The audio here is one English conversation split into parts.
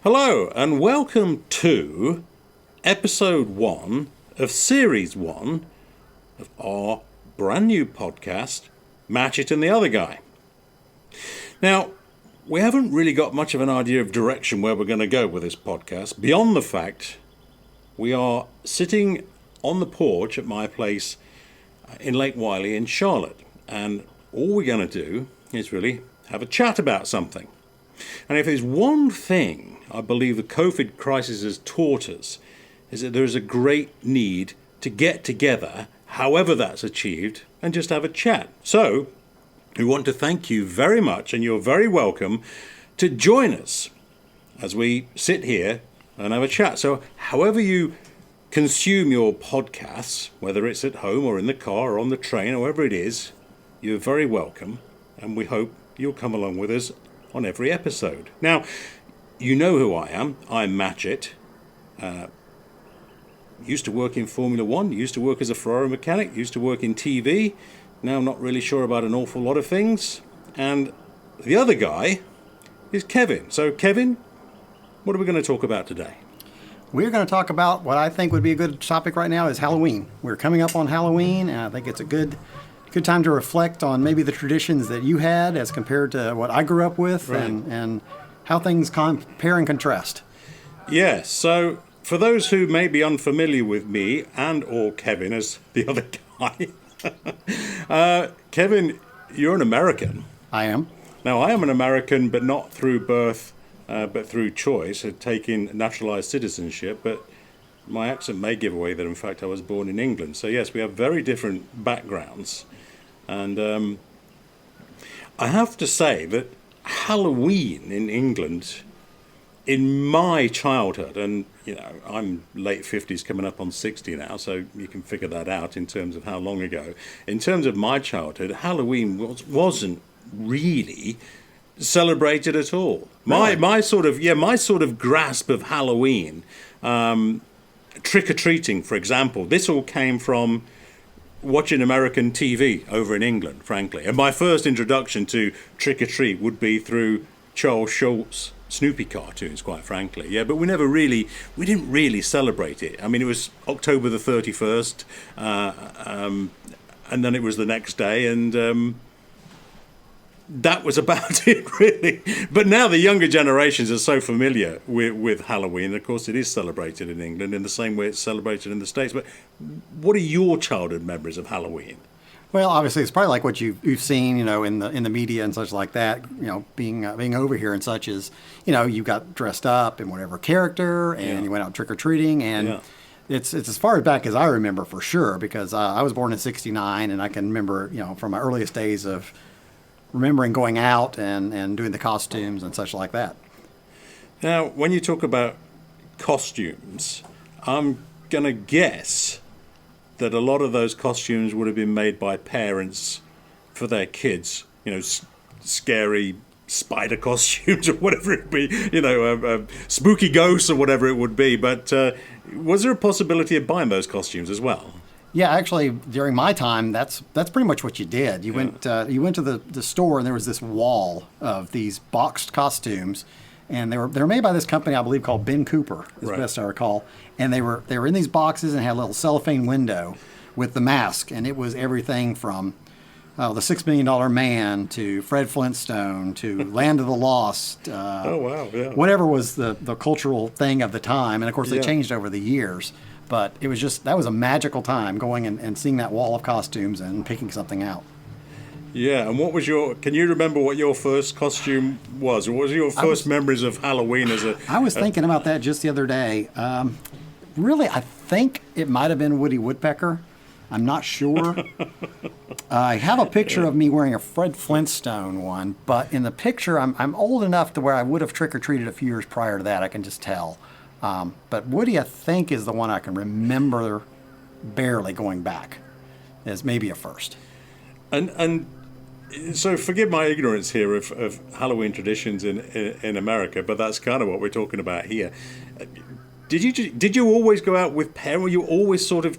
Hello and welcome to episode 1 of series 1 of our brand new podcast, Matchett and the Other Guy. Now, we haven't really got much of an idea of direction where we're going to go with this podcast, beyond the fact we are sitting on the porch at my place in Lake Wylie in Charlotte, and all we're going to do is really have a chat about something. And if there's one thing I believe the COVID crisis has taught us, is that there is a great need to get together, however that's achieved, and just have a chat. So, we want to thank you very much, and you're very welcome to join us as we sit here and have a chat. So, however you consume your podcasts, whether it's at home or in the car or on the train or wherever it is, you're very welcome, and we hope you'll come along with us on every episode. Now, you know who I am. I'm Matchett. Used to work in Formula One, used to work as a Ferrari mechanic, used to work in TV. Now I'm not really sure about an awful lot of things. And the other guy is Kevin. So Kevin, what are we going to talk about today? We're going to talk about what I think would be a good topic right now is Halloween. We're coming up on Halloween, and I think it's a good time to reflect on maybe the traditions that you had as compared to what I grew up with, right, and how things compare and contrast. Yes, so for those who may be unfamiliar with me and or Kevin as the other guy, Kevin, you're an American. I am. Now, I am an American, but not through birth, but through choice, had taken naturalized citizenship, but my accent may give away that, in fact, I was born in England. So, yes, we have very different backgrounds. And I have to say that Halloween in England, in my childhood, and you know, I'm late 50s coming up on 60 now, so you can figure that out in terms of how long ago. In terms of my childhood, Halloween wasn't really celebrated at all. My sort of grasp of Halloween, trick-or-treating, for example, this all came from watching American TV over in England, frankly. And my first introduction to trick-or-treat would be through Charles Schulz's Snoopy cartoons, quite frankly. Yeah, but we didn't really celebrate it. I mean, it was October the 31st, and then it was the next day, and that was about it, really. But now the younger generations are so familiar with Halloween. Of course, it is celebrated in England in the same way it's celebrated in the States. But what are your childhood memories of Halloween? Well, obviously, it's probably like what you've seen, you know, in the media and such like that. You know, being over here and such is, you know, you got dressed up in whatever character and you went out trick or treating, and it's as far back as I remember for sure, because I was born in '69, and I can remember, you know, from my earliest days of remembering going out and doing the costumes and such like that. Now, when you talk about costumes, I'm going to guess that a lot of those costumes would have been made by parents for their kids, you know, scary spider costumes or whatever it be, you know, spooky ghosts or whatever it would be. But was there a possibility of buying those costumes as well? Yeah, actually, during my time, that's pretty much what you did. You went to the store, and there was this wall of these boxed costumes, and they were made by this company, I believe, called Ben Cooper, as best I recall. And they were in these boxes and had a little cellophane window with the mask, and it was everything from the $6 Million Man to Fred Flintstone to Land of the Lost. Oh wow! Yeah. Whatever was the cultural thing of the time, and of course they changed over the years. But it was that was a magical time going and seeing that wall of costumes and picking something out. Yeah, and can you remember what your first costume was? Or what was your first memories of Halloween as a... I was thinking about that just the other day. Really, I think it might have been Woody Woodpecker. I'm not sure. I have a picture of me wearing a Fred Flintstone one, but in the picture, I'm old enough to where I would have trick-or-treated a few years prior to that, I can just tell. But Woody, I think, is the one I can remember barely going back as maybe a first. And so forgive my ignorance here of Halloween traditions in America, but that's kind of what we're talking about here. Did you always go out with parents? Were you always sort of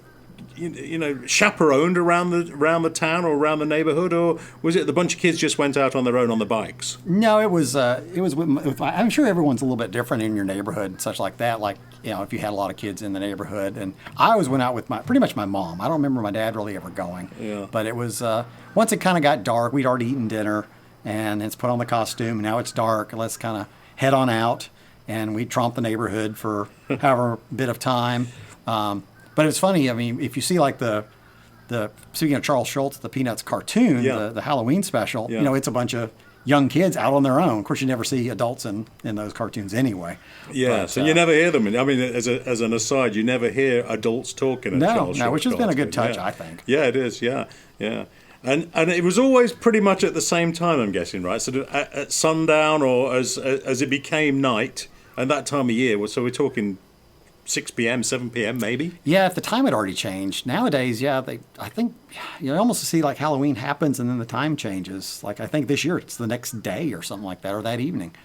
chaperoned around the town or around the neighborhood, or was it the bunch of kids just went out on their own on the bikes? No, it was I'm sure everyone's a little bit different in your neighborhood and such like that. Like, if you had a lot of kids in the neighborhood, and I always went out with pretty much my mom. I don't remember my dad really ever going. Yeah. But it was once it kind of got dark, we'd already eaten dinner, and it's put on the costume. And now it's dark. Let's kind of head on out, and we'd tromp the neighborhood for however bit of time. But it's funny. I mean, if you see like the speaking of Charles Schulz, the Peanuts cartoon, the Halloween special, it's a bunch of young kids out on their own. Of course, you never see adults in those cartoons anyway. Yeah, but, so you never hear them. I mean, as an aside, you never hear adults talking. No, which has been a good touch, I think. Yeah, it is. Yeah. And it was always pretty much at the same time, I'm guessing, right? So at sundown or as it became night, and that time of year. So we're talking 6 p.m., 7 p.m. maybe? Yeah, if the time had already changed. Nowadays, I think you almost see like Halloween happens and then the time changes. Like I think this year it's the next day or something like that, or that evening.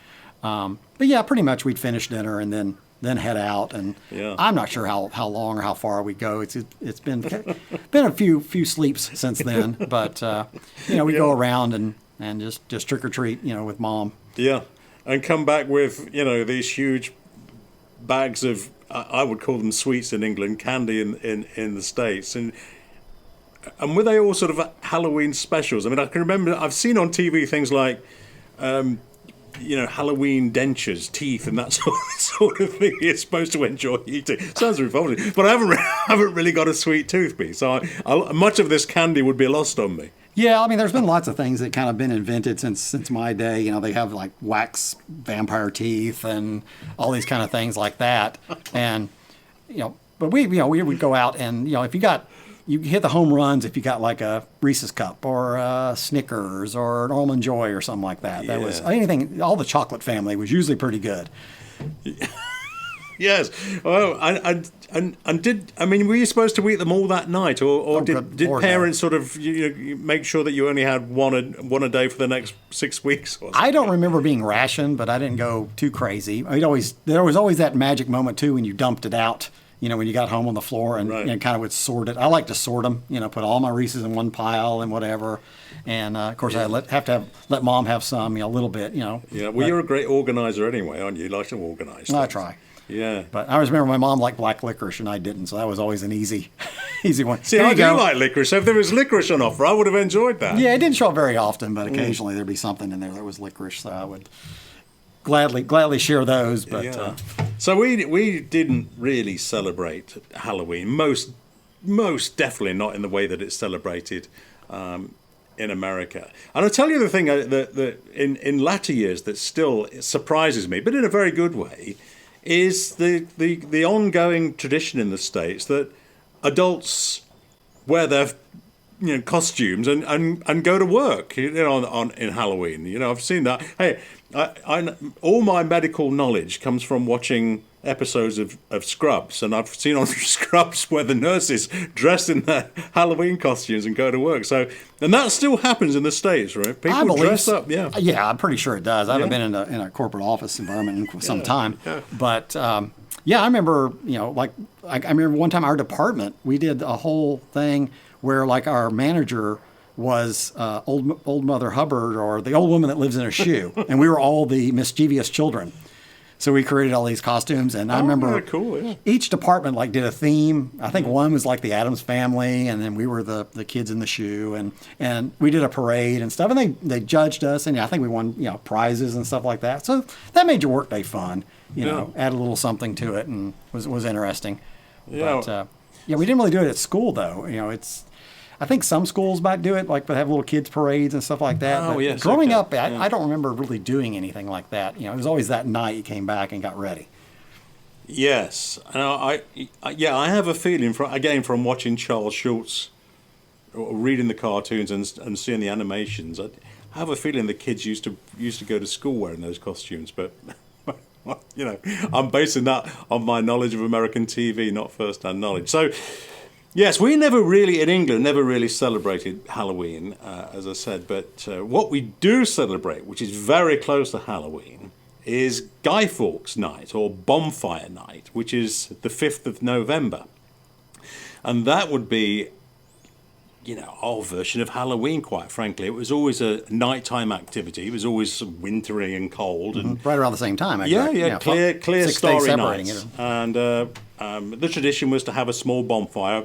But yeah, pretty much we'd finish dinner and then head out. And I'm not sure how long or how far we go. It's been a few sleeps since then. But we go around and just trick or treat, with mom. Yeah, and come back with these huge bags of, I would call them sweets in England, candy in the States, and were they all sort of Halloween specials? I mean, I can remember I've seen on TV things like, Halloween dentures, teeth, and that sort of thing. You're supposed to enjoy eating. Sounds revolting, but I haven't really got a sweet tooth piece, so much of this candy would be lost on me. Yeah, I mean, there's been lots of things that kind of been invented since my day. They have like wax vampire teeth and all these kind of things like that. And but we would go out and if you hit the home runs if you got like a Reese's cup or a Snickers or an Almond Joy or something like that. That was anything. All the chocolate family was usually pretty good. Yes. Well, and were you supposed to eat them all that night, or did parents sort of make sure that you only had one a day for the next 6 weeks? I don't remember being rationed, but I didn't go too crazy. There was always that magic moment too when you dumped it out. When you got home on the floor and kind of would sort it. I like to sort them. Put all my Reese's in one pile and whatever. And of course, I have to let mom have some, a little bit. Yeah. Well, you're a great organizer anyway, aren't you? You like to organize. I try. Yeah. But I always remember my mom liked black licorice and I didn't, so that was always an easy one. See, I do like licorice. So if there was licorice on offer, I would have enjoyed that. Yeah, it didn't show up very often, but occasionally there'd be something in there that was licorice, so I would gladly share those. But so we didn't really celebrate Halloween. Most definitely not in the way that it's celebrated in America. And I'll tell you the thing that in latter years that still surprises me, but in a very good way, is the ongoing tradition in the States that adults wear their costumes and go to work in Halloween. I've seen that. Hey, I all my medical knowledge comes from watching episodes of Scrubs, and I've seen on Scrubs where the nurses dress in their Halloween costumes and go to work. So, and that still happens in the States, right? People dress up. Yeah. Yeah, I'm pretty sure it does. I haven't been in a corporate office environment in some time, but I remember I remember one time our department we did a whole thing where like our manager was old Mother Hubbard or the old woman that lives in a shoe, and we were all the mischievous children. So we created all these costumes, and I remember each department did a theme. I think one was like the Addams Family, and then we were the kids in the shoe, and we did a parade and stuff, and they judged us, and I think we won prizes and stuff like that. So that made your workday fun, add a little something to it, and was interesting. Yeah. But we didn't really do it at school though. I think some schools might do it, but have little kids parades and stuff like that. Oh, yes. Growing up, I don't remember really doing anything like that. It was always that night you came back and got ready. Yes. I have a feeling, from watching Charles Schulz, or reading the cartoons and seeing the animations, I have a feeling the kids used to go to school wearing those costumes, but... I'm basing that on my knowledge of American TV, not first-hand knowledge. So... Yes, we in England never really celebrated Halloween, as I said, but what we do celebrate, which is very close to Halloween, is Guy Fawkes Night, or Bonfire Night, which is the 5th of November. And that would be, our version of Halloween, quite frankly. It was always a nighttime activity. It was always wintry and cold. And Right around the same time. clear 6 days starry separating nights. it. And the tradition was to have a small bonfire,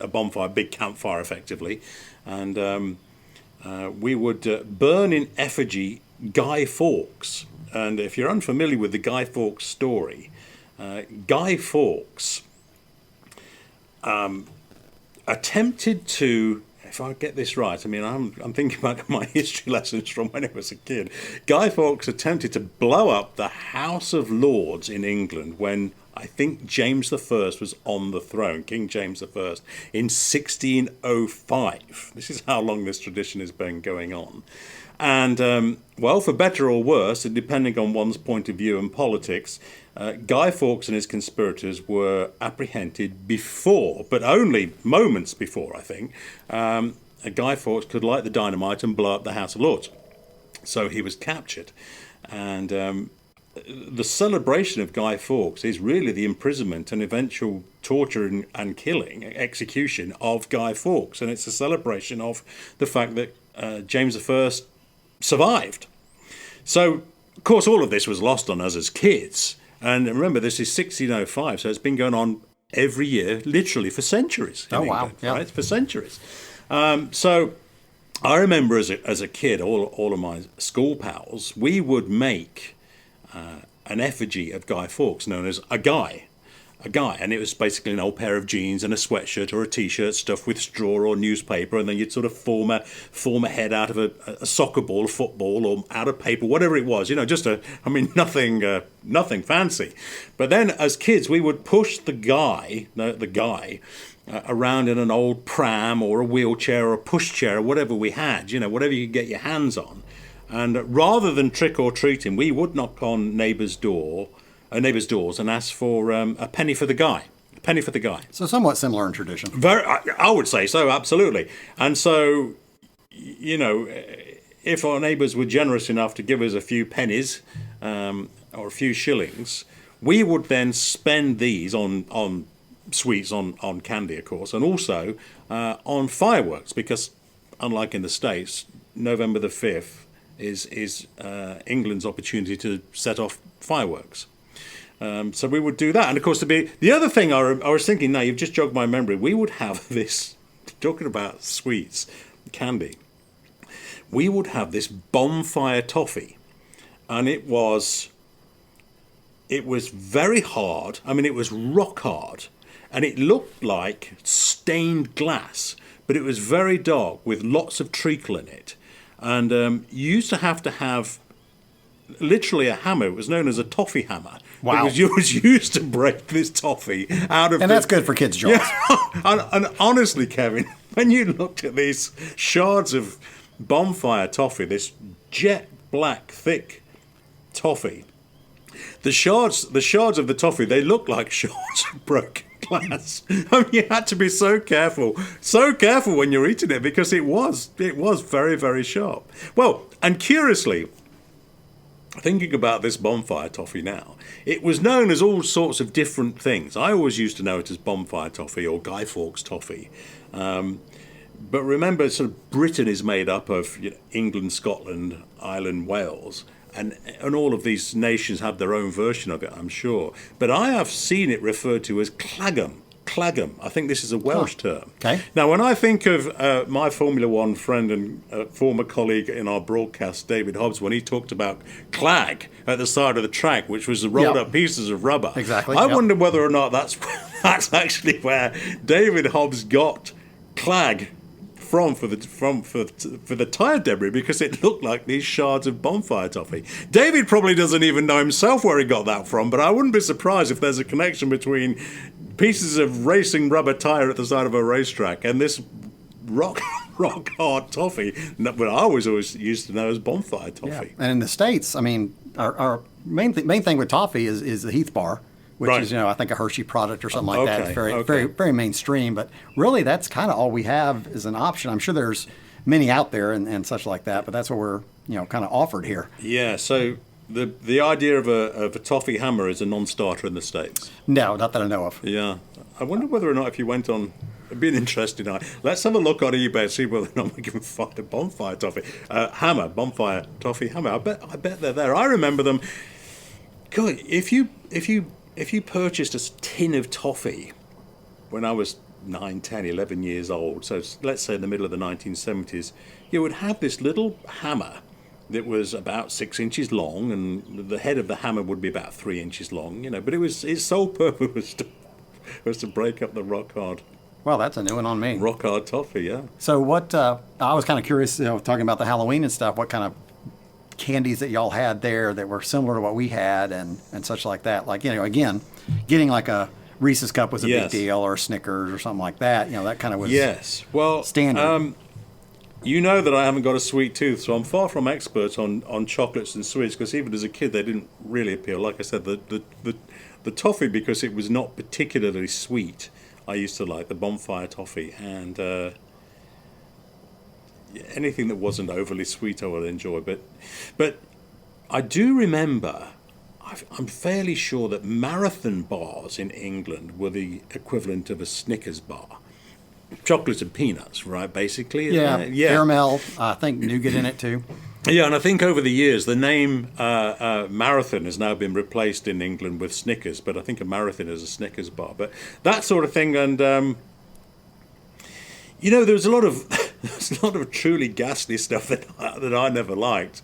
a bonfire, big campfire, effectively. And we would burn in effigy Guy Fawkes. And if you're unfamiliar with the Guy Fawkes story, Guy Fawkes attempted to, if I get this right, I mean, I'm thinking about my history lessons from when I was a kid. Guy Fawkes attempted to blow up the House of Lords in England when I think James I was on the throne, King James I, in 1605. This is how long this tradition has been going on. And, well, for better or worse, and depending on one's point of view and politics, Guy Fawkes and his conspirators were apprehended before, but only moments before, I think, Guy Fawkes could light the dynamite and blow up the House of Lords. So he was captured. And the celebration of Guy Fawkes is really the imprisonment and eventual torture and killing, execution of Guy Fawkes. And it's a celebration of the fact that James I survived. So, of course, all of this was lost on us as kids. And remember, this is 1605, so it's been going on every year, literally for centuries. In England, wow. Right? For centuries. So I remember as a kid, all of my school pals, we would make an effigy of Guy Fawkes known as a guy. And it was basically an old pair of jeans and a sweatshirt or a t-shirt stuffed with straw or newspaper, and then you'd sort of form a head out of a soccer ball, a football, or out of paper, whatever it was, nothing fancy. But then as kids, we would push the guy around in an old pram or a wheelchair or a pushchair or whatever we had, whatever you could get your hands on. And rather than trick or treat him, we would knock on neighbours' doors and ask for a penny for the guy. A penny for the guy. So somewhat similar in tradition. I would say so, absolutely. And so, if our neighbours were generous enough to give us a few pennies or a few shillings, we would then spend these on sweets, on candy, of course, and also on fireworks, because unlike in the States, November the 5th is England's opportunity to set off fireworks. So we would do that. And of course, the other thing I was thinking, now you've just jogged my memory, we would have this, talking about sweets, candy, we would have this bonfire toffee. And it was very hard. I mean, it was rock hard. And it looked like stained glass, but it was very dark with lots of treacle in it. And you used to have literally a hammer. It was known as a toffee hammer. Wow. It was used to break this toffee out of... And that's good for kids' jaws. Yeah. and honestly, Kevin, when you looked at these shards of bonfire toffee, this jet black, thick toffee, the shards of the toffee, they looked like shards of broken glass. I mean, you had to be so careful when you're eating it, because it was very, very sharp. Well, and curiously, thinking about this bonfire toffee now, it was known as all sorts of different things. I always used to know it as bonfire toffee or Guy Fawkes toffee. But remember, sort of Britain is made up of England, Scotland, Ireland, Wales, and all of these nations have their own version of it, I'm sure. But I have seen it referred to as claggum. Claggum. I think this is a Welsh term. Okay. Now, when I think of my Formula One friend and former colleague in our broadcast, David Hobbs, when he talked about clag at the side of the track, which was the rolled up pieces of rubber. Exactly. I wonder whether or not that's actually where David Hobbs got clag from for the tire debris, because it looked like these shards of bonfire toffee. David probably doesn't even know himself where he got that from, but I wouldn't be surprised if there's a connection between pieces of racing rubber tire at the side of a racetrack and this rock hard toffee, but I always used to know as bonfire toffee. Yeah. And in the States, I mean, our main thing with toffee is the Heath bar, which Right. is, I think a Hershey product or something like that. Okay, It's very, okay. very, very mainstream. But really, that's kind of all we have as an option. I'm sure there's many out there and such like that, but that's what we're kind of offered here. Yeah. So the idea of a toffee hammer is a non-starter in the States. No, not that I know of. Yeah. I wonder whether or not if you went on, it'd be an interesting night. Let's have a look on eBay and see whether or not we can find a bonfire toffee hammer, bonfire toffee hammer. I bet they're there. I remember them. God, if you purchased a tin of toffee when I was 9, 10, 11 years old, so let's say in the middle of the 1970s, you would have this little hammer that was about 6 inches long, and the head of the hammer would be about 3 inches long, but its sole purpose was to break up the rock hard that's a new one on me. rock hard toffee. Yeah. So what? I was kind of curious, talking about the Halloween and stuff. What kind of candies that y'all had there that were similar to what we had, and such like that? Like again, getting like a Reese's cup was a big deal, or Snickers or something like that. That kind of was standard. You know that I haven't got a sweet tooth, so I'm far from expert on chocolates and sweets, because even as a kid they didn't really appeal. Like I said, the toffee, because it was not particularly sweet, I used to like the bonfire toffee, and anything that wasn't overly sweet I would enjoy. But I do remember, I'm fairly sure that marathon bars in England were the equivalent of a Snickers bar. Chocolate and peanuts, right, basically? Yeah. Caramel, I think nougat in it too. Yeah, and I think over the years the name Marathon has now been replaced in England with Snickers, but I think a Marathon is a Snickers bar. But that sort of thing, and there was a lot of truly ghastly stuff that I never liked,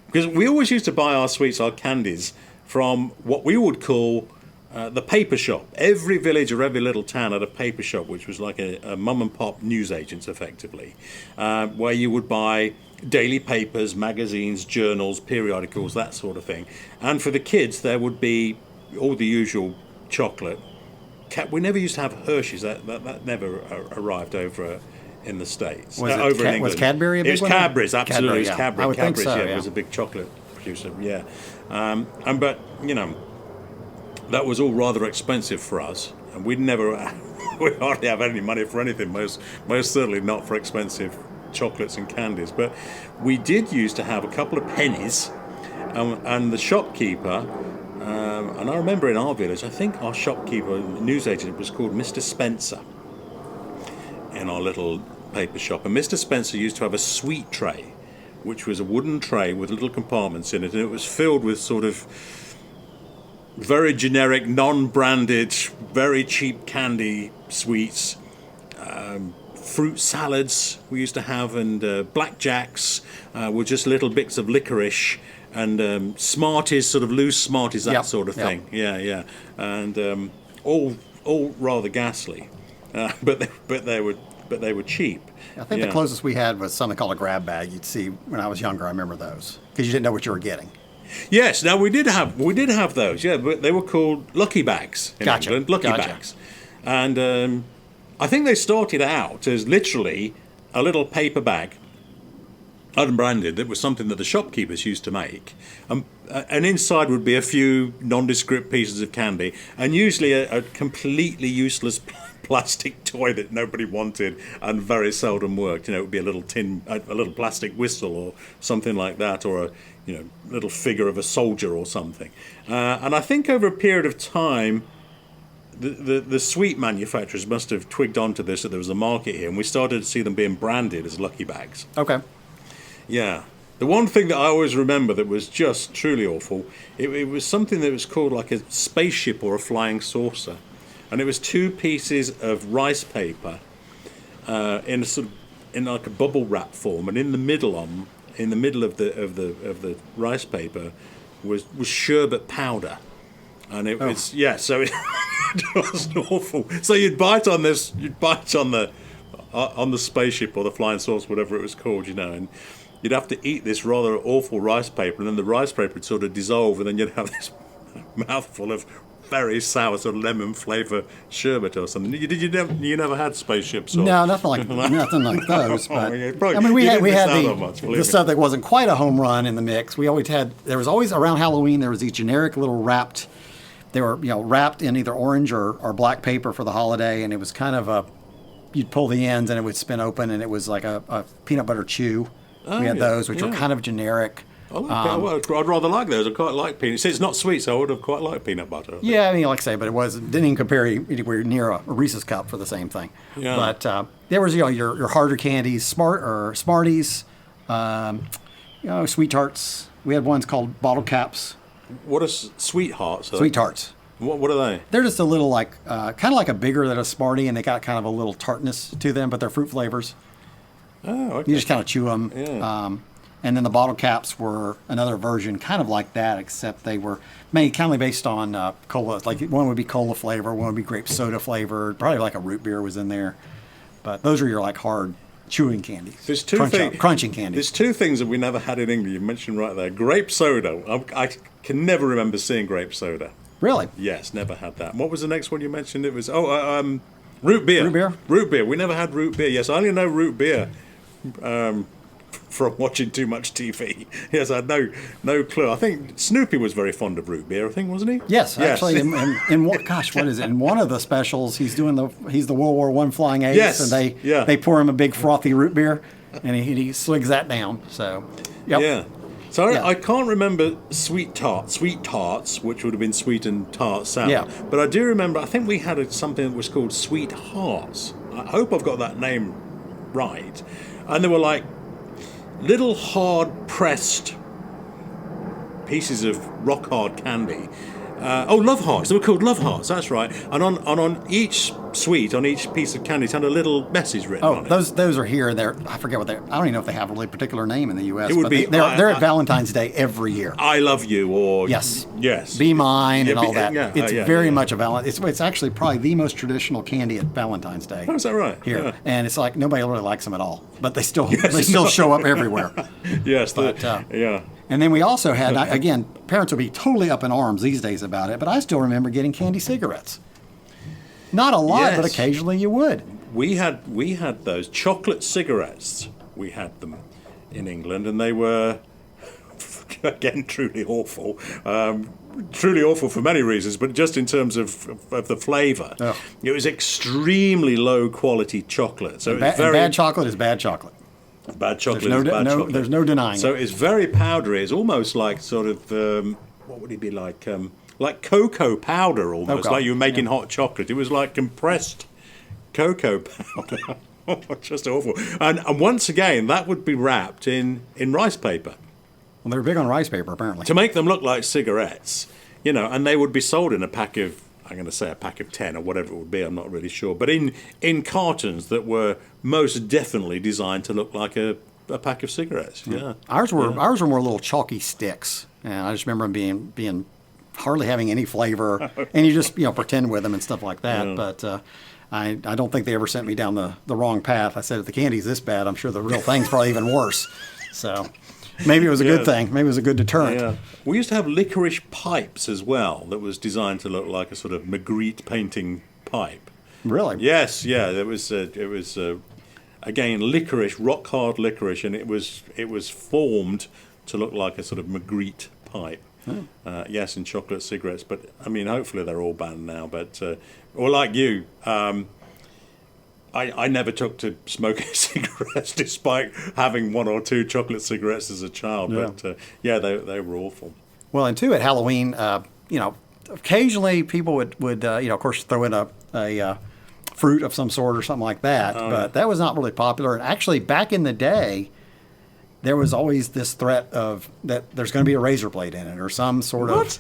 because we always used to buy our sweets, our candies, from what we would call the paper shop. Every village or every little town had a paper shop, which was like a mum and pop newsagents, effectively, where you would buy daily papers, magazines, journals, periodicals, that sort of thing. And for the kids, there would be all the usual chocolate. We never used to have Hershey's. That never arrived over in the States. Was over in England. Was Cadbury a big one? It was Cadbury's, absolutely. It was Cadbury. I would think so, It was a big chocolate producer, yeah. But that was all rather expensive for us, and we hardly have any money for anything. Most certainly not for expensive chocolates and candies. But we did used to have a couple of pennies, and the shopkeeper. And I remember in our village, I think our shopkeeper, newsagent, was called Mr. Spencer in our little paper shop. And Mr. Spencer used to have a sweet tray, which was a wooden tray with little compartments in it, and it was filled with sort of very generic, non-branded, very cheap candy sweets, fruit salads we used to have, and blackjacks with just little bits of licorice, and Smarties, sort of loose Smarties, that sort of thing. Yeah. And all rather ghastly, but they were cheap. I think the closest we had was something called a grab bag. You'd see when I was younger. I remember those because you didn't know what you were getting. Yes, now we did have those. Yeah, but they were called lucky bags in England. Lucky bags, and I think they started out as literally a little paper bag, unbranded. That was something that the shopkeepers used to make, and inside would be a few nondescript pieces of candy, and usually a completely useless plastic toy that nobody wanted and very seldom worked. It would be a little plastic whistle or something like that, or a little figure of a soldier or something. And I think over a period of time, the sweet manufacturers must have twigged onto this, that there was a market here, and we started to see them being branded as lucky bags. Okay. Yeah. The one thing that I always remember that was just truly awful, it was something that was called like a spaceship or a flying saucer. And it was 2 pieces of rice paper in like a bubble wrap form, and in the middle of the rice paper was sherbet powder, and it was so it was awful. So you'd bite on the spaceship or the flying saucer, whatever it was called, and you'd have to eat this rather awful rice paper, and then the rice paper would sort of dissolve, and then you'd have this mouthful of very sour sort of lemon flavour sherbet or something. You never had spaceships? Or no, nothing like those. But we had the stuff that wasn't quite a home run in the mix. There was always around Halloween. There was these generic little wrapped. They were wrapped in either orange or black paper for the holiday, and it was kind of you'd pull the ends and it would spin open, and it was like a peanut butter chew. We had those, which were kind of generic. I like I'd rather like those. I quite like peanut. See, it's not sweet, so I would have quite liked peanut butter. Yeah, I mean, like I say, but it didn't even compare anywhere near a Reese's cup for the same thing. Yeah. But there was, your harder candies, Smarties, Sweet Tarts. We had ones called bottle caps. What are sweethearts? Sweet Tarts. What are they? They're just a little kind of like a bigger than a Smartie, and they got kind of a little tartness to them, but they're fruit flavors. Oh, okay. You just kind of chew them. Yeah. And then the bottle caps were another version, kind of like that, except they were made kind of based on cola. Like one would be cola flavor, one would be grape soda flavored, probably like a root beer was in there. But those are your like hard chewing candies. There's two crunching candies. There's two things that we never had in England. You mentioned right there, grape soda. I can never remember seeing grape soda. Really? Yes, never had that. And what was the next one you mentioned? It was root beer. Root beer? Root beer. We never had root beer. Yes, I only know root beer from watching too much TV. Yes, I had no clue. I think Snoopy was very fond of root beer. I think, wasn't he? Yes, actually. In what? Gosh, what is it? In one of the specials, he's the World War I flying ace, Yes, and they pour him a big frothy root beer, and he swigs that down. So, yep. Yeah. So I can't remember sweet tarts, which would have been sweet and tart sour. Yeah. But I do remember, I think we had something that was called sweet hearts. I hope I've got that name right. And they were like little hard pressed pieces of rock hard candy. Love hearts. They were called love hearts. That's right. And on each sweet, on each piece of candy, it had a little message written on it. Those are here. I forget what they're. I don't even know if they have a really particular name in the U.S. It would be. They're at Valentine's Day every year. I love you, or yes, be mine, and all that. Yeah, it's very much a Valentine's. It's actually probably the most traditional candy at Valentine's Day. Oh, is that right? Here, Yeah. and it's like nobody really likes them at all, but they still show up everywhere. Yes, yeah. And then we also had, again, parents would be totally up in arms these days about it, but I still remember getting candy cigarettes. Not a lot, but occasionally you would. We had those chocolate cigarettes. We had them in England, and they were, again, truly awful. Truly awful for many reasons, but just in terms of the flavour. Oh. It was extremely low quality chocolate. So bad chocolate is bad chocolate. Bad chocolate is bad chocolate. There's no denying it. So it's very powdery. It's almost like sort of, what would it be like? Like cocoa powder almost, like you were making hot chocolate. It was like compressed cocoa powder. Just awful. And once again, that would be wrapped in rice paper. Well, they're big on rice paper, apparently. To make them look like cigarettes, and they would be sold in a pack of, I'm going to say a pack of 10 or whatever it would be, I'm not really sure, but in cartons that were most definitely designed to look like a pack of cigarettes. Yeah. Ours were more little chalky sticks, and I just remember them being hardly having any flavor, and you just pretend with them and stuff like that. Yeah. But I don't think they ever sent me down the wrong path. I said, if the candy's this bad, I'm sure the real thing's probably even worse. So maybe it was a good thing. Maybe it was a good deterrent. Yeah. We used to have licorice pipes as well that was designed to look like a sort of Magritte painting pipe. Really? Yes, yeah. It was again licorice, rock hard licorice, and it was formed to look like a sort of Magritte pipe. Oh. Yes, and chocolate cigarettes, but I mean, hopefully they're all banned now. But or like you, I never took to smoking cigarettes, despite having one or two chocolate cigarettes as a child. Yeah. But they were awful. Well, and too at Halloween, occasionally people would of course throw in a fruit of some sort or something like that. But that was not really popular. And actually, back in the day, there was always this threat of that there's going to be a razor blade in it or some sort of.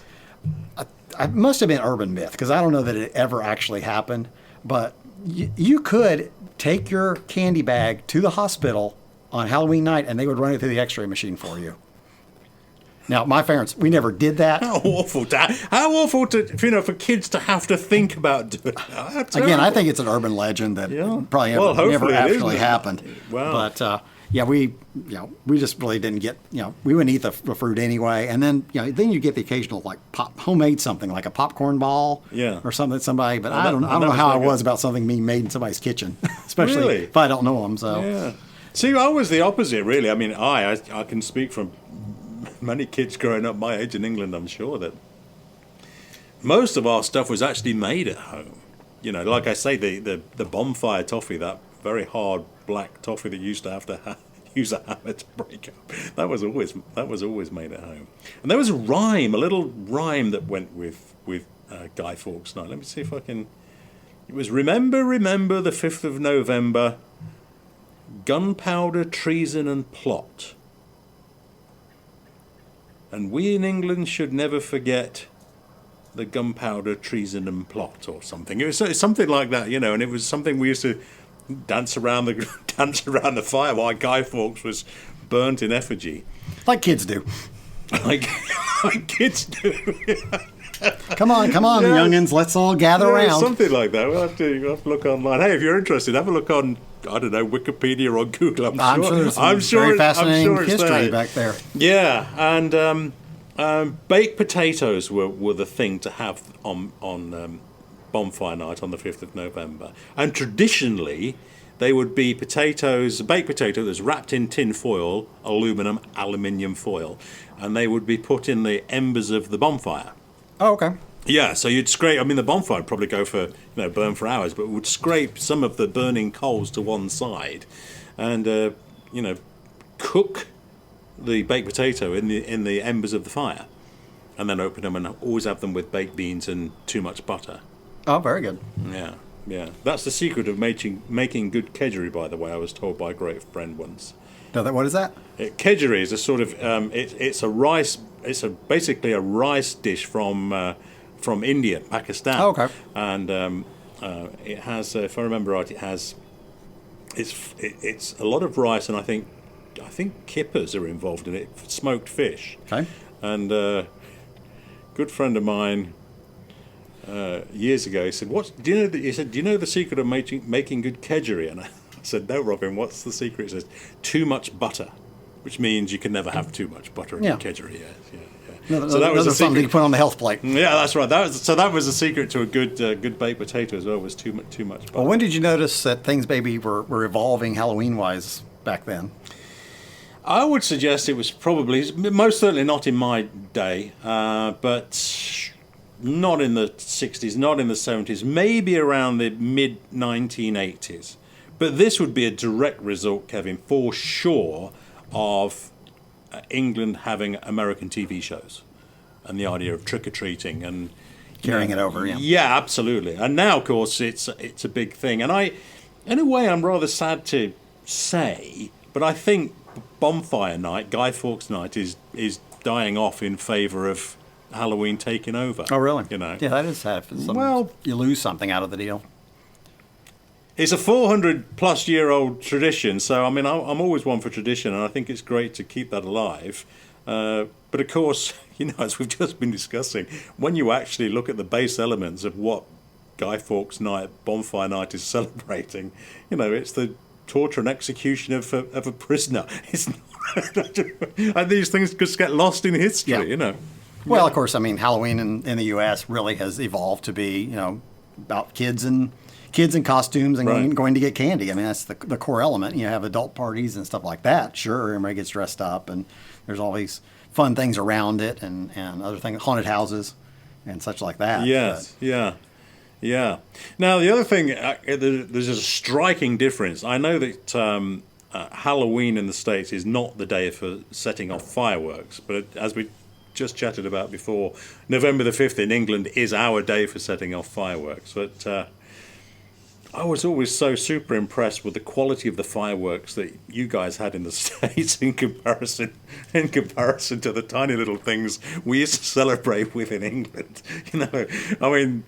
It must have been urban myth, because I don't know that it ever actually happened. But you could take your candy bag to the hospital on Halloween night, and they would run it through the X-ray machine for you. Now, my parents, we never did that. How awful, Dad! How awful for kids to have to think about doing that. Again, I think it's an urban legend that probably never actually happened. Wow. But we just really didn't get, we wouldn't eat the fruit anyway. And then, then you get the occasional like homemade something like a popcorn ball or something that somebody, but I don't know how I was about something being made in somebody's kitchen, especially if I don't know them. So, yeah. See, I was the opposite, really. I mean, I can speak from many kids growing up my age in England, I'm sure that most of our stuff was actually made at home. Like I say, the bonfire toffee, that very hard black toffee that you used to use a hammer to break up. That was always made at home. And there was a little rhyme that went with Guy Fawkes Night. Let me see if I can. It was remember the 5th of November, gunpowder, treason and plot. And we in England should never forget the gunpowder, treason and plot, or something. It was something like that, and it was something we used to dance around the fire while Guy Fawkes was burnt in effigy. Like kids do. Like kids do. Come on, youngins, let's all gather around. Something like that. We'll have to look online. Hey, if you're interested, have a look on, I don't know, Wikipedia or Google. I'm sure there's some very fascinating history back there. Yeah, and baked potatoes were the thing to have on bonfire night on the 5th of November. And traditionally, they would be baked potato that's wrapped in tin foil, aluminium foil, and they would be put in the embers of the bonfire. Oh, okay. Yeah, so you'd scrape. I mean, the bonfire would probably go for burn for hours, but would scrape some of the burning coals to one side, and cook the baked potato in the embers of the fire, and then open them and always have them with baked beans and too much butter. Oh, very good. Yeah. That's the secret of making good kedgeree. By the way, I was told by a great friend once. What is that? Kedgeree is a sort of it's a rice. It's basically a rice dish from India, Pakistan. Oh, okay. And it has, if I remember right, it's a lot of rice, and I think kippers are involved in it, smoked fish. Okay. And a good friend of mine years ago, he said, do you know the secret of making good kedgeree? And I said, no, Robin, what's the secret? He says, too much butter, which means you can never have too much butter in your kedgeree. Yeah. So that was something you put on the health plate. Yeah, that's right. That was the secret to a good baked potato as well, was too much butter. Well, when did you notice that things maybe were evolving Halloween-wise back then? I would suggest it was probably, most certainly not in my day, but not in the 60s, not in the 70s, maybe around the mid-1980s. But this would be a direct result, Kevin, for sure, of England having American TV shows and the idea of trick-or-treating and carrying it over. Yeah, absolutely. And now, of course, it's a big thing. And in a way, I'm rather sad to say, but I think Bonfire Night, Guy Fawkes Night, is dying off in favour of Halloween taking over. Oh, really? Yeah, that is sad. You lose something out of the deal. It's a 400-plus-year-old tradition, so I mean, I'm always one for tradition, and I think it's great to keep that alive. But of course, as we've just been discussing, when you actually look at the base elements of what Guy Fawkes Night, Bonfire Night is celebrating, it's the torture and execution of a prisoner. It's not, and these things just get lost in history, Well, of course, I mean, Halloween in the U.S. really has evolved to be, about kids in costumes and going to get candy. I mean, that's the core element. You have adult parties and stuff like that. Sure, everybody gets dressed up, and there's all these fun things around it and other things, haunted houses and such like that. Yes, yeah. Now, the other thing, there's a striking difference. I know that Halloween in the States is not the day for setting off fireworks, but as we just chatted about before, November the 5th in England is our day for setting off fireworks. But I was always so super impressed with the quality of the fireworks that you guys had in the States in comparison to the tiny little things we used to celebrate with in England. I mean,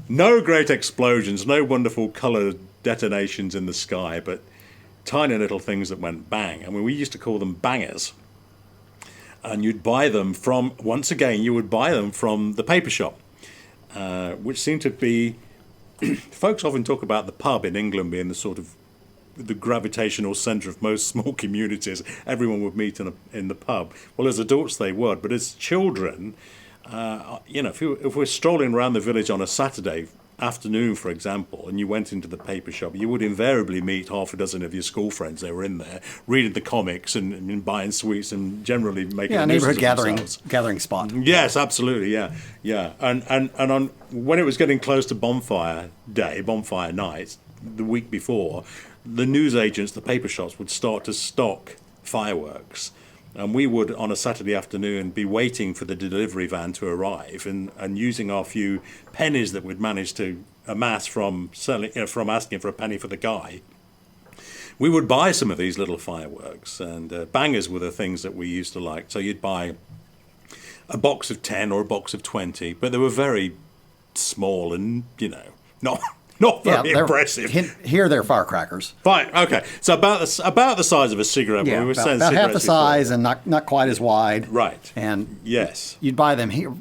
no great explosions, no wonderful colour detonations in the sky, but tiny little things that went bang. I mean, we used to call them bangers. And you'd buy them from the paper shop, which seemed to be... Folks often talk about the pub in England being the sort of the gravitational centre of most small communities. Everyone would meet in the pub. Well, as adults they would, but as children, if we're strolling around the village on a Saturday afternoon, for example, and you went into the paper shop, you would invariably meet half a dozen of your school friends. They were in there reading the comics and buying sweets and generally making a neighborhood gathering spot. Yes, absolutely, yeah. And when it was getting close to bonfire night, the week before, the newsagents, the paper shops, would start to stock fireworks. And we would, on a Saturday afternoon, be waiting for the delivery van to arrive and using our few pennies that we'd managed to amass from selling, from asking for a penny for the guy. We would buy some of these little fireworks, and bangers were the things that we used to like. So you'd buy a box of 10 or a box of 20, but they were very small and, not very impressive. Here they're firecrackers. Fine, okay. So about the size of a cigarette. Yeah, we were saying about half the size before. and not quite as wide. Right. And yes, you'd buy them here.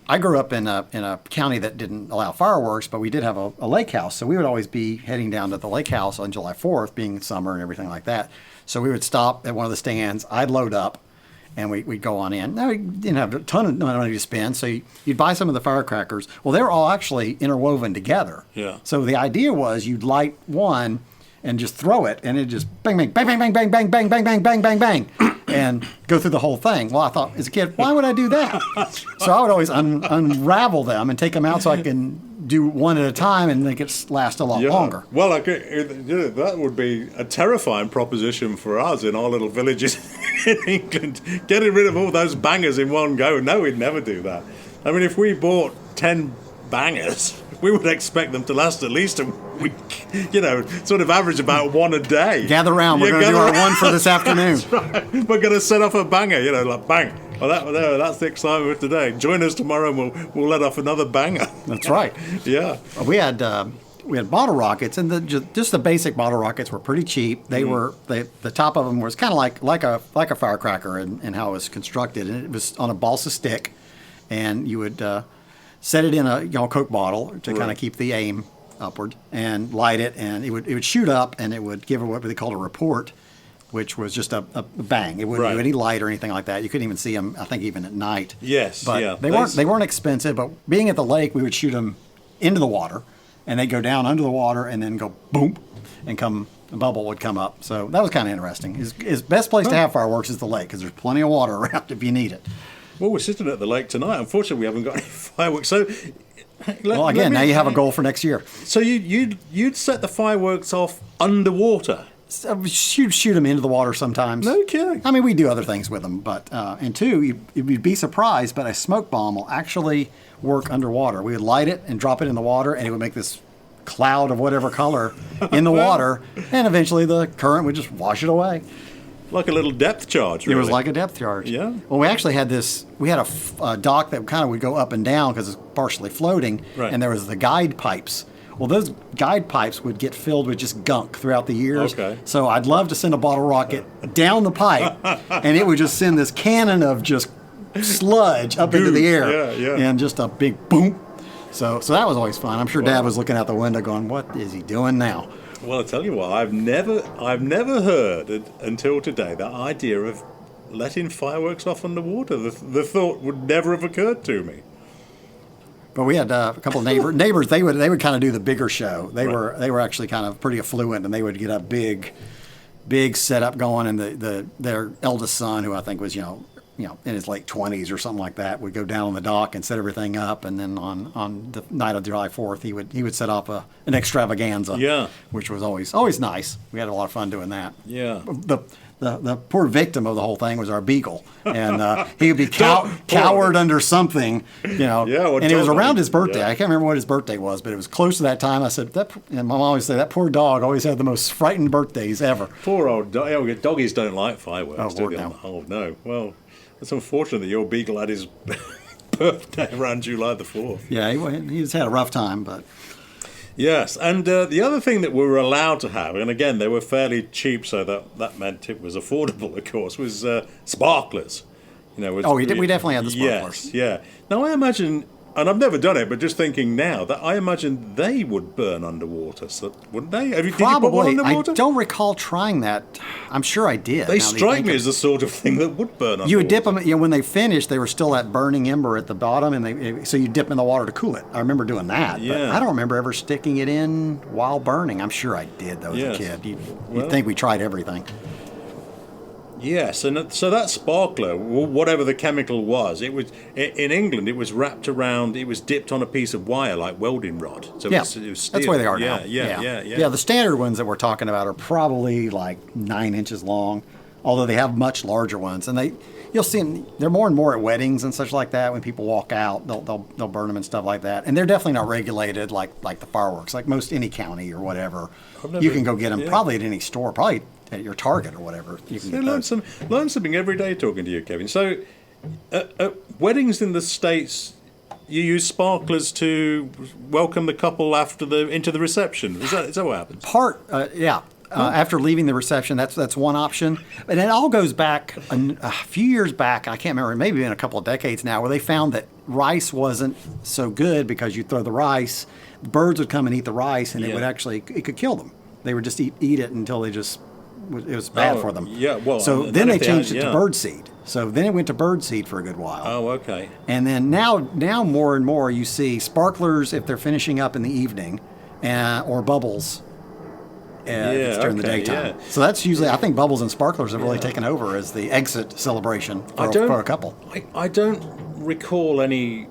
I grew up in a county that didn't allow fireworks, but we did have a lake house. So we would always be heading down to the lake house on July 4th, being summer and everything like that. So we would stop at one of the stands. I'd load up, and we'd go on in. Now, we didn't have a ton of money to spend, so you'd buy some of the firecrackers. Well, they were all actually interwoven together. Yeah. So the idea was you'd light one and just throw it, and it just bang, bang, bang, bang, bang, bang, bang, bang, bang, bang, bang, bang, bang, and go through the whole thing. Well, I thought as a kid, why would I do that? So I would always unravel them and take them out so I can do one at a time and make it last a lot longer. Well, that would be a terrifying proposition for us in our little villages in England. Getting rid of all those bangers in one go. No, we'd never do that. I mean, if we bought 10 bangers, we would expect them to last at least a week. Sort of average about one a day. Gather around. We're going to do our one for this afternoon. That's right. We're going to set off a banger, like bang. Well, that's the excitement of today. Join us tomorrow and we'll let off another banger. That's right. Yeah. We had bottle rockets, and just the basic bottle rockets were pretty cheap. They were the top of them was kind of like a firecracker and how it was constructed, and it was on a balsa stick, and you would set it in a Coke bottle to kind of keep the aim upward and light it, and it would shoot up, and it would give what they called a report, which was just a bang. It wouldn't do any light or anything like that. You couldn't even see them, I think, even at night. Yes, but yeah. They weren't expensive. But being at the lake, we would shoot them into the water, and they'd go down under the water and then go boom, and a bubble would come up. So that was kind of interesting. His best place to have fireworks is the lake because there's plenty of water around if you need it. Well, we're sitting at the lake tonight. Unfortunately, we haven't got any fireworks. So, now you have a goal for next year. So you'd set the fireworks off underwater. So shoot them into the water sometimes. No kidding. I mean, we do other things with them, but and two, you'd be surprised, but a smoke bomb will actually work underwater. We would light it and drop it in the water, and it would make this cloud of whatever color in the water, and eventually the current would just wash it away. Like a little depth charge, really. It was like a depth charge. Yeah. Well, we actually had we had a dock that kind of would go up and down because it's partially floating, and there was the guide pipes. Well, those guide pipes would get filled with just gunk throughout the years. Okay. So I'd love to send a bottle rocket down the pipe, and it would just send this cannon of just sludge up into the air, and just a big boom. So that was always fun. I'm sure Dad was looking out the window going, "What is he doing now?" Well, I tell you what, I've never heard until today that idea of letting fireworks off underwater. The thought would never have occurred to me. But we had a couple of neighbors. They would kind of do the bigger show. They were actually kind of pretty affluent, and they would get a big setup going. And their eldest son, who I think was in his late 20s or something like that, would go down on the dock and set everything up. And then on the night of July 4th, he would set off an extravaganza. Which was always nice. We had a lot of fun doing that. Yeah. The poor victim of the whole thing was our beagle, and he would be cowered under something, and it was around his birthday. I can't remember what his birthday was, but it was close to that time. I said, and my mom always said, that poor dog always had the most frightened birthdays ever. Poor old dog. Doggies don't like fireworks, do they? No. Oh, no. Well, it's unfortunate that your beagle had his birthday around July the 4th. Yeah, he's had a rough time, but... Yes, and the other thing that we were allowed to have, and again, they were fairly cheap, so that meant it was affordable, of course, was sparklers. We definitely had the sparklers. Yes, yeah. Now, I imagine, and I've never done it, but just thinking now, that I imagine they would burn underwater, so, wouldn't they? Did you put one underwater? I don't recall trying that. I'm sure I did. They strike me as the sort of thing that would burn underwater. You would dip them, when they finished, they were still that burning ember at the bottom, and so you dip them in the water to cool it. I remember doing that, but I don't remember ever sticking it in while burning. I'm sure I did, though, as a kid. You'd think we tried everything. Yes, and so that sparkler, whatever the chemical was, it was in England. It was wrapped around. It was dipped on a piece of wire like welding rod. So Yeah, it was steel. that's where they are Yeah, now. yeah. The standard ones that we're talking about are probably like 9 inches long, although they have much larger ones, and you'll see them. They're more and more at weddings and such like that. When people walk out, they'll burn them and stuff like that. And they're definitely not regulated like the fireworks, like most any county or whatever. You can go get them probably at any store, probably at your Target or whatever. You can learn something every day talking to you, Kevin. So, at weddings in the States, you use sparklers to welcome the couple into the reception. Is that what happens? After leaving the reception, that's one option. But it all goes back a few years back. I can't remember, maybe in a couple of decades now, where they found that rice wasn't so good because you throw the rice, birds would come and eat the rice, and it could kill them. They would just eat it until it was bad for them. Yeah, well, so then they changed it to bird seed. So then it went to bird seed for a good while. Oh, okay. And then now more and more you see sparklers if they're finishing up in the evening, or bubbles. If it's during the daytime. Yeah. So that's usually, I think bubbles and sparklers have really taken over as the exit celebration for a couple. I don't recall any.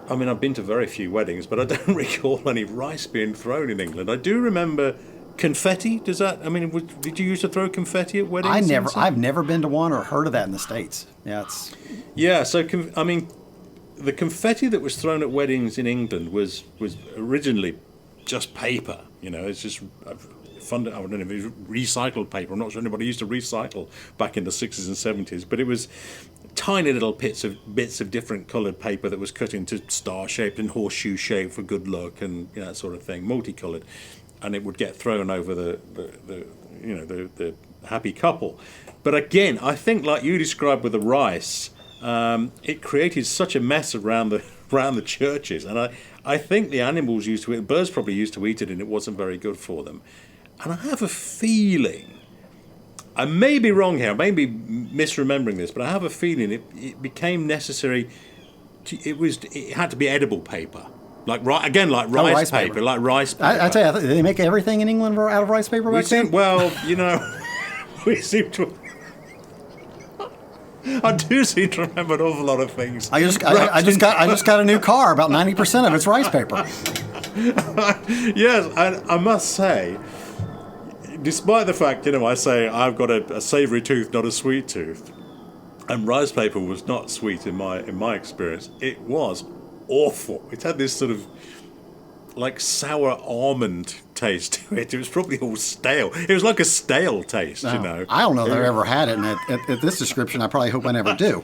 I mean, I've been to very few weddings, but I don't recall any rice being thrown in England. I do remember confetti. Did you used to throw confetti at weddings? I've never been to one or heard of that in the States. So the confetti that was thrown at weddings in England was originally just paper. It's just I don't know if it was recycled paper. I'm not sure anybody used to recycle back in the 60s and 70s, but it was tiny little bits of different coloured paper that was cut into star-shaped and horseshoe-shaped for good luck and that sort of thing, multicoloured, and it would get thrown over the happy couple. But again, I think like you described with the rice, it created such a mess around the churches, and I think the animals used to eat, birds probably used to eat it, and it wasn't very good for them. And I have a feeling, I may be wrong here, I may be misremembering this, but I have a feeling it became necessary. It had to be edible paper, like rice paper, like rice paper. I tell you, they make everything in England out of rice paper back then. Well, we seem to. I do seem to remember an awful lot of things. I just got a new car. About 90% of it's rice paper. Yes, and I must say, despite the fact, I say I've got a savoury tooth, not a sweet tooth, and rice paper was not sweet in my experience. It was awful. It had this sort of like sour almond taste to it. It was probably all stale. It was like a stale taste, I don't know that I've ever had it, and at this description, I probably hope I never do.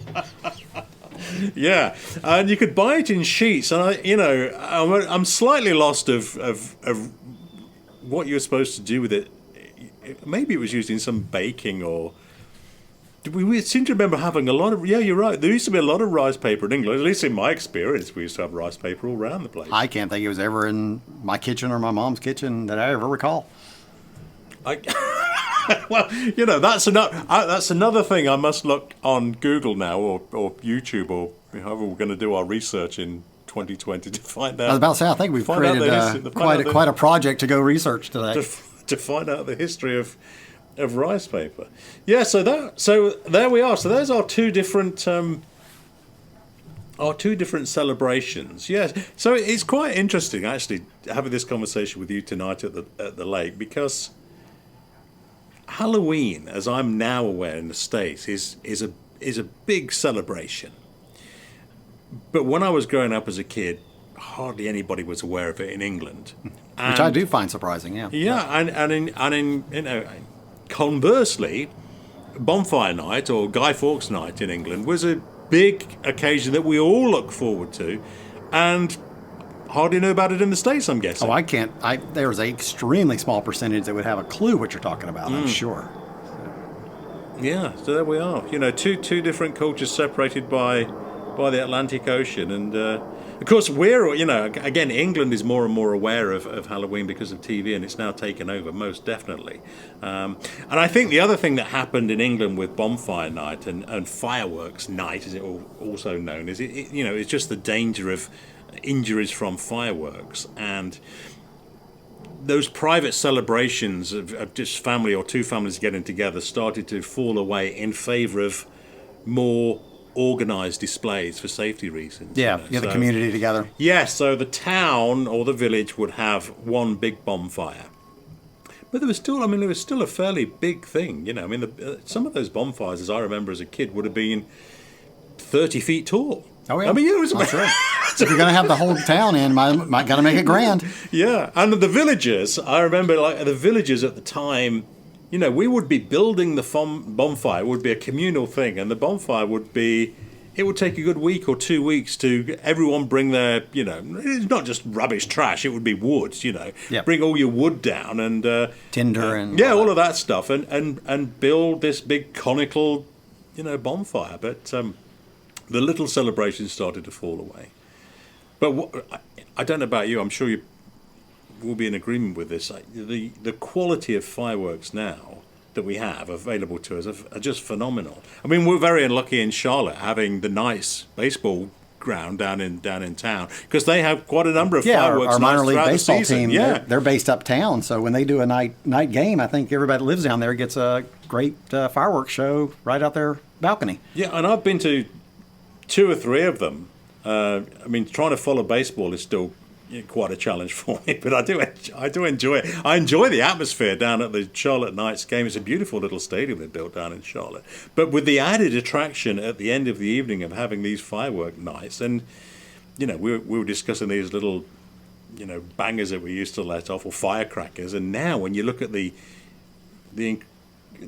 Yeah, and you could buy it in sheets, and I'm slightly lost of what you're supposed to do with it. Maybe it was used in some baking, or we seem to remember having a lot of. Yeah, you're right. There used to be a lot of rice paper in England. At least in my experience, we used to have rice paper all around the place. I can't think it was ever in my kitchen or my mom's kitchen that I ever recall. Well, that's another thing I must look on Google now, or YouTube, or however we're going to do our research in 2020 to find out. I was about to say, I think we've created quite a project to go research today. To find out the history of rice paper. Yeah, so there we are. So there's our two different celebrations. Yes. So it's quite interesting actually having this conversation with you tonight at the lake, because Halloween, as I'm now aware in the States, is a big celebration. But when I was growing up as a kid, hardly anybody was aware of it in England. Which I do find surprising, yeah. Yeah, and conversely, Bonfire Night or Guy Fawkes Night in England was a big occasion that we all look forward to, and hardly know about it in the States, I'm guessing. Oh, there's an extremely small percentage that would have a clue what you're talking about, I'm sure. Yeah, so there we are. Two different cultures separated by the Atlantic Ocean, and of course again, England is more and more aware of Halloween because of TV, and it's now taken over, most definitely. And I think the other thing that happened in England with Bonfire Night and Fireworks Night, as it also known, is it's just the danger of injuries from fireworks, and those private celebrations of just family or two families getting together started to fall away in favour of more organised displays for safety reasons. Yeah, you know. get the So- community together. Yeah, so the town or the village would have one big bonfire. But there was still, it was still a fairly big thing, you know. I mean, some of those bonfires, as I remember as a kid, would have been 30 feet tall. Oh, yeah. I mean, it was... That's right. So if you're going to have the whole town in, might got to make it grand. Yeah, and the villagers, I remember, like, the villagers at the time, you know, we would be building the bonfire. It would be a communal thing, and the bonfire would be... It would take a good week or 2 weeks to everyone bring their, you know, it's not just rubbish trash, it would be wood, you know. Yep. Bring all your wood down and... Tinder and... yeah, all of that stuff, and build this big conical, you know, bonfire. But the little celebrations started to fall away. But I don't know about you, I'm sure you will be in agreement with this. The quality of fireworks now that we have available to us are just phenomenal. I mean, we're very unlucky in Charlotte having the nice baseball ground down in town because they have quite a number of fireworks. Our minor league baseball team, yeah, they're based uptown. So when they do a night game, I think everybody that lives down there gets a great fireworks show right out their balcony. Yeah, and I've been to 2 or 3 of them. I mean, trying to follow baseball is still quite a challenge for me, but I do enjoy it. I enjoy the atmosphere down at the Charlotte Knights game. It's a beautiful little stadium they built down in Charlotte. But with the added attraction at the end of the evening of having these firework nights, and you know, we were discussing these little, you know, bangers that we used to let off, or firecrackers, and now when you look at the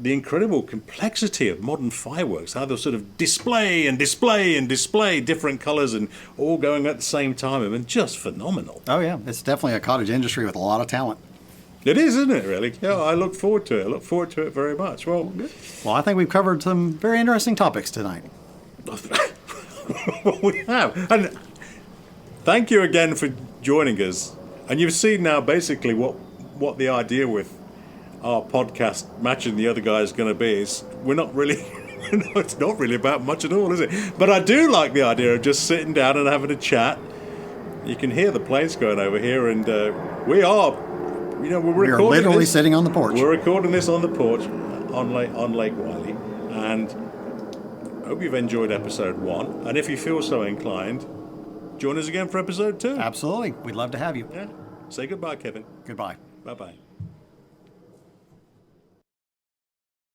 incredible complexity of modern fireworks, how they'll sort of display different colours and all going at the same time. I mean, just phenomenal. Oh, yeah. It's definitely a cottage industry with a lot of talent. It is, isn't it, really? Yeah, I look forward to it. I look forward to it very much. Well, I think we've covered some very interesting topics tonight. we have. And thank you again for joining us. And you've seen now basically what the idea with our podcast, Matching the Other Guy, is going to be. Is we're not really... it's not really about much at all, is it? But I do like the idea of just sitting down and having a chat. You can hear the planes going over here, and we are... You know, we're recording literally this, sitting on the porch. We're recording this on the porch on Lake Wylie, and I hope you've enjoyed episode 1. And if you feel so inclined, join us again for episode 2. Absolutely. We'd love to have you. Yeah. Say goodbye, Kevin. Goodbye. Bye-bye.